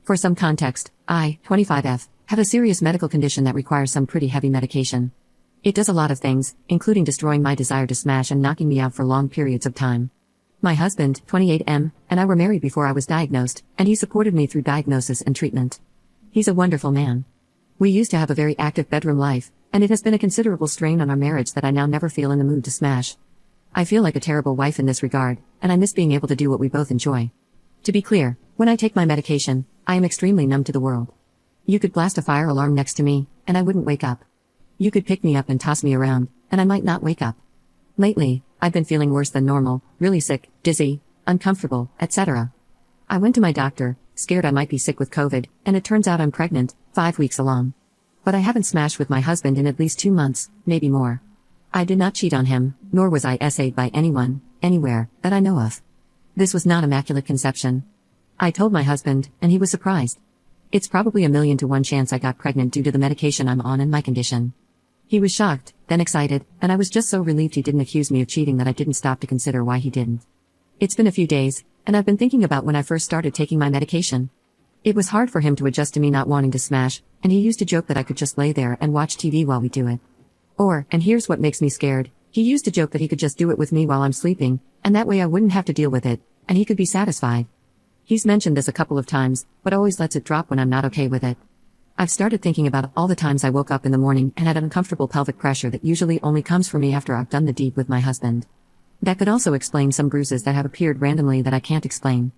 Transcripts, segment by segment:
For some context, I, 25F, have a serious medical condition that requires some pretty heavy medication. It does a lot of things, including destroying my desire to smash and knocking me out for long periods of time. My husband, 28M, and I were married before I was diagnosed, and he supported me through diagnosis and treatment. He's a wonderful man. We used to have a very active bedroom life, and it has been a considerable strain on our marriage that I now never feel in the mood to smash. I feel like a terrible wife in this regard, and I miss being able to do what we both enjoy. To be clear, when I take my medication, I am extremely numb to the world. You could blast a fire alarm next to me, and I wouldn't wake up. You could pick me up and toss me around, and I might not wake up. Lately, I've been feeling worse than normal, really sick, dizzy, uncomfortable, etc. I went to my doctor, scared I might be sick with COVID, and it turns out I'm pregnant, 5 weeks along. But I haven't smashed with my husband in at least 2 months, maybe more. I did not cheat on him, nor was I SA'd by anyone, anywhere, that I know of. This was not immaculate conception. I told my husband, and he was surprised. It's probably a 1,000,000 to 1 chance I got pregnant due to the medication I'm on and my condition. He was shocked, then excited, and I was just so relieved he didn't accuse me of cheating that I didn't stop to consider why he didn't. It's been a few days, and I've been thinking about when I first started taking my medication. It was hard for him to adjust to me not wanting to smash, and he used to joke that I could just lay there and watch TV while we do it. Or, and here's what makes me scared, he used to joke that he could just do it with me while I'm sleeping, and that way I wouldn't have to deal with it, and he could be satisfied. He's mentioned this a couple of times, but always lets it drop when I'm not okay with it. I've started thinking about all the times I woke up in the morning and had an uncomfortable pelvic pressure that usually only comes for me after I've done the deed with my husband. That could also explain some bruises that have appeared randomly that I can't explain.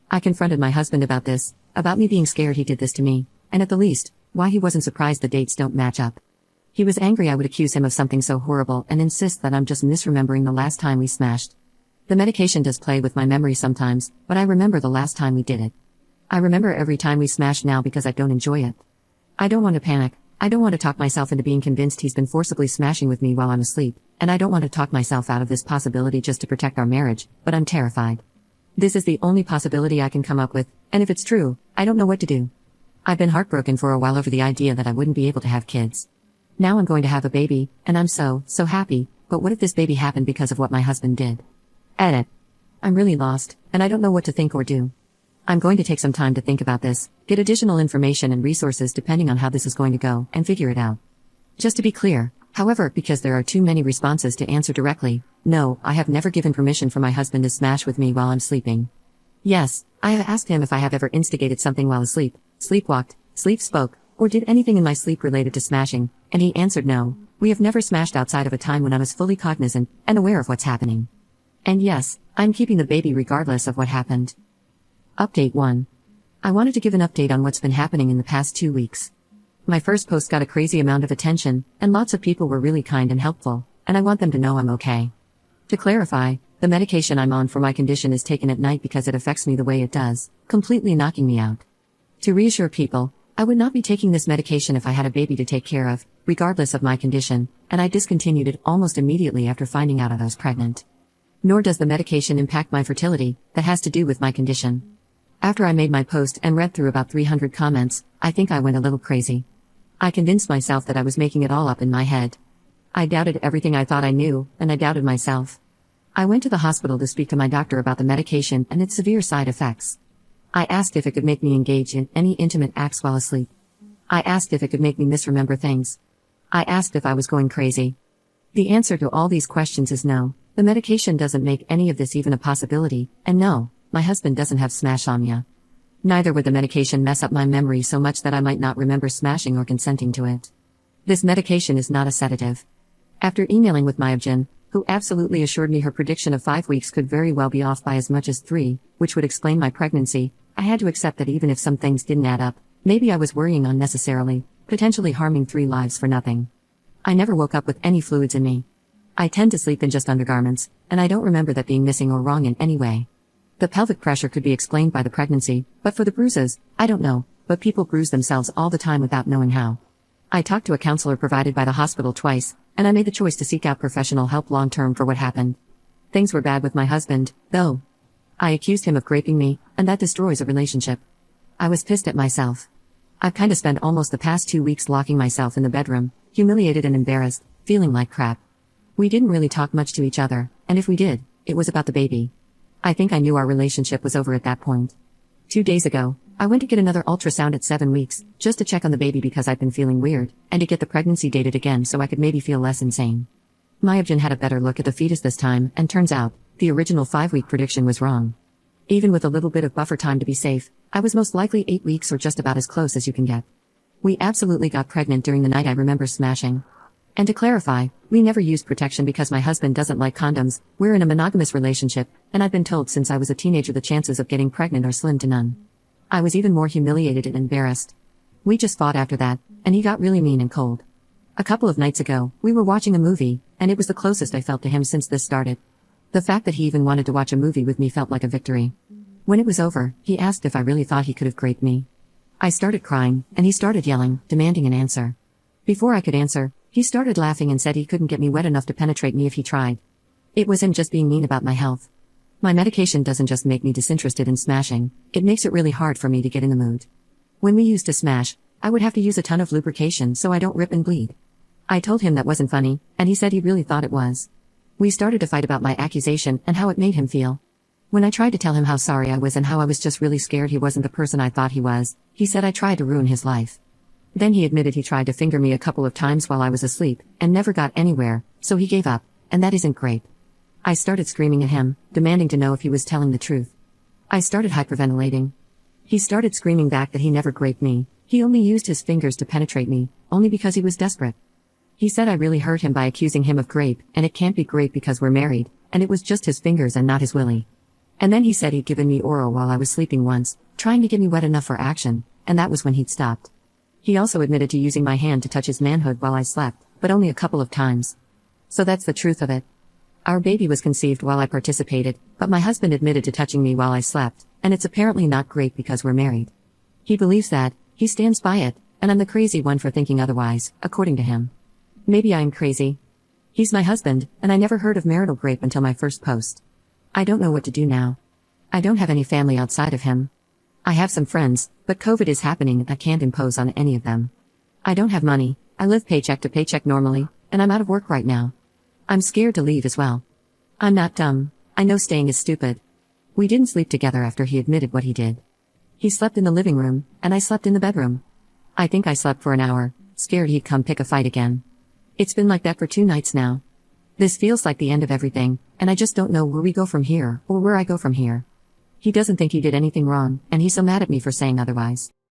I confronted my husband about this, about me being scared he did this to me, and at the least, why he wasn't surprised the dates don't match up. He was angry I would accuse him of something so horrible and insist that I'm just misremembering the last time we smashed. The medication does play with my memory sometimes, but I remember the last time we did it. I remember every time we smashed now because I don't enjoy it. I don't want to panic, I don't want to talk myself into being convinced he's been forcibly smashing with me while I'm asleep, and I don't want to talk myself out of this possibility just to protect our marriage, but I'm terrified. This is the only possibility I can come up with, and if it's true, I don't know what to do. I've been heartbroken for a while over the idea that I wouldn't be able to have kids. Now I'm going to have a baby, and I'm so happy, but what if this baby happened because of what my husband did? Edit. I'm really lost, and I don't know what to think or do. I'm going to take some time to think about this, get additional information and resources depending on how this is going to go, and figure it out. Just to be clear, however, because there are too many responses to answer directly, no, I have never given permission for my husband to smash with me while I'm sleeping. Yes, I have asked him if I have ever instigated something while asleep, sleepwalked, sleep spoke, or did anything in my sleep related to smashing, and he answered no, we have never smashed outside of a time when I was fully cognizant and aware of what's happening. And yes, I'm keeping the baby regardless of what happened. Update 1. I wanted to give an update on what's been happening in the past 2 weeks. My first post got a crazy amount of attention, and lots of people were really kind and helpful, and I want them to know I'm okay. To clarify, the medication I'm on for my condition is taken at night because it affects me the way it does, completely knocking me out. To reassure people, I would not be taking this medication if I had a baby to take care of, regardless of my condition, and I discontinued it almost immediately after finding out I was pregnant. Nor does the medication impact my fertility, that has to do with my condition. After I made my post and read through about 300 comments, I think I went a little crazy. I convinced myself that I was making it all up in my head. I doubted everything I thought I knew, and I doubted myself. I went to the hospital to speak to my doctor about the medication and its severe side effects. I asked if it could make me engage in any intimate acts while asleep. I asked if it could make me misremember things. I asked if I was going crazy. The answer to all these questions is no, the medication doesn't make any of this even a possibility, and no, my husband doesn't have smashomnia. Neither would the medication mess up my memory so much that I might not remember smashing or consenting to it. This medication is not a sedative. After emailing with Myogene, who absolutely assured me her prediction of 5 weeks could very well be off by as much as 3, which would explain my pregnancy, I had to accept that even if some things didn't add up, maybe I was worrying unnecessarily, potentially harming 3 lives for nothing. I never woke up with any fluids in me. I tend to sleep in just undergarments, and I don't remember that being missing or wrong in any way. The pelvic pressure could be explained by the pregnancy, but for the bruises, I don't know, but people bruise themselves all the time without knowing how. I talked to a counselor provided by the hospital twice, and I made the choice to seek out professional help long-term for what happened. Things were bad with my husband, though. I accused him of raping me, and that destroys a relationship. I was pissed at myself. I've kinda spent almost the past 2 weeks locking myself in the bedroom, humiliated and embarrassed, feeling like crap. We didn't really talk much to each other, and if we did, it was about the baby. I think I knew our relationship was over at that point. 2 days ago, I went to get another ultrasound at 7 weeks, just to check on the baby because I'd been feeling weird, and to get the pregnancy dated again so I could maybe feel less insane. Myobgen had a better look at the fetus this time, and turns out, the original 5-week prediction was wrong. Even with a little bit of buffer time to be safe, I was most likely 8 weeks or just about as close as you can get. We absolutely got pregnant during the night I remember smashing. And to clarify, we never used protection because my husband doesn't like condoms, we're in a monogamous relationship, and I've been told since I was a teenager the chances of getting pregnant are slim to none. I was even more humiliated and embarrassed. We just fought after that, and he got really mean and cold. A couple of nights ago, we were watching a movie, and it was the closest I felt to him since this started. The fact that he even wanted to watch a movie with me felt like a victory. When it was over, he asked if I really thought he could have raped me. I started crying, and he started yelling, demanding an answer. Before I could answer, he started laughing and said he couldn't get me wet enough to penetrate me if he tried. It was him just being mean about my health. My medication doesn't just make me disinterested in smashing, it makes it really hard for me to get in the mood. When we used to smash, I would have to use a ton of lubrication so I don't rip and bleed. I told him that wasn't funny, and he said he really thought it was. We started to fight about my accusation and how it made him feel. When I tried to tell him how sorry I was and how I was just really scared he wasn't the person I thought he was, he said I tried to ruin his life. Then he admitted he tried to finger me a couple of times while I was asleep, and never got anywhere, so he gave up, and that isn't great. I started screaming at him, demanding to know if he was telling the truth. I started hyperventilating. He started screaming back that he never raped me, he only used his fingers to penetrate me, only because he was desperate. He said I really hurt him by accusing him of rape, and it can't be rape because we're married, and it was just his fingers and not his willy. And then he said he'd given me oral while I was sleeping once, trying to get me wet enough for action, and that was when he'd stopped. He also admitted to using my hand to touch his manhood while I slept, but only a couple of times. So that's the truth of it. Our baby was conceived while I participated, but my husband admitted to touching me while I slept, and it's apparently not great because we're married. He believes that, he stands by it, and I'm the crazy one for thinking otherwise, according to him. Maybe I'm crazy. He's my husband, and I never heard of marital rape until my first post. I don't know what to do now. I don't have any family outside of him. I have some friends, but COVID is happening and I can't impose on any of them. I don't have money, I live paycheck to paycheck normally, and I'm out of work right now. I'm scared to leave as well. I'm not dumb, I know staying is stupid. We didn't sleep together after he admitted what he did. He slept in the living room, and I slept in the bedroom. I think I slept for an hour, scared he'd come pick a fight again. It's been like that for 2 nights now. This feels like the end of everything, and I just don't know where we go from here, or where I go from here. He doesn't think he did anything wrong, and he's so mad at me for saying otherwise.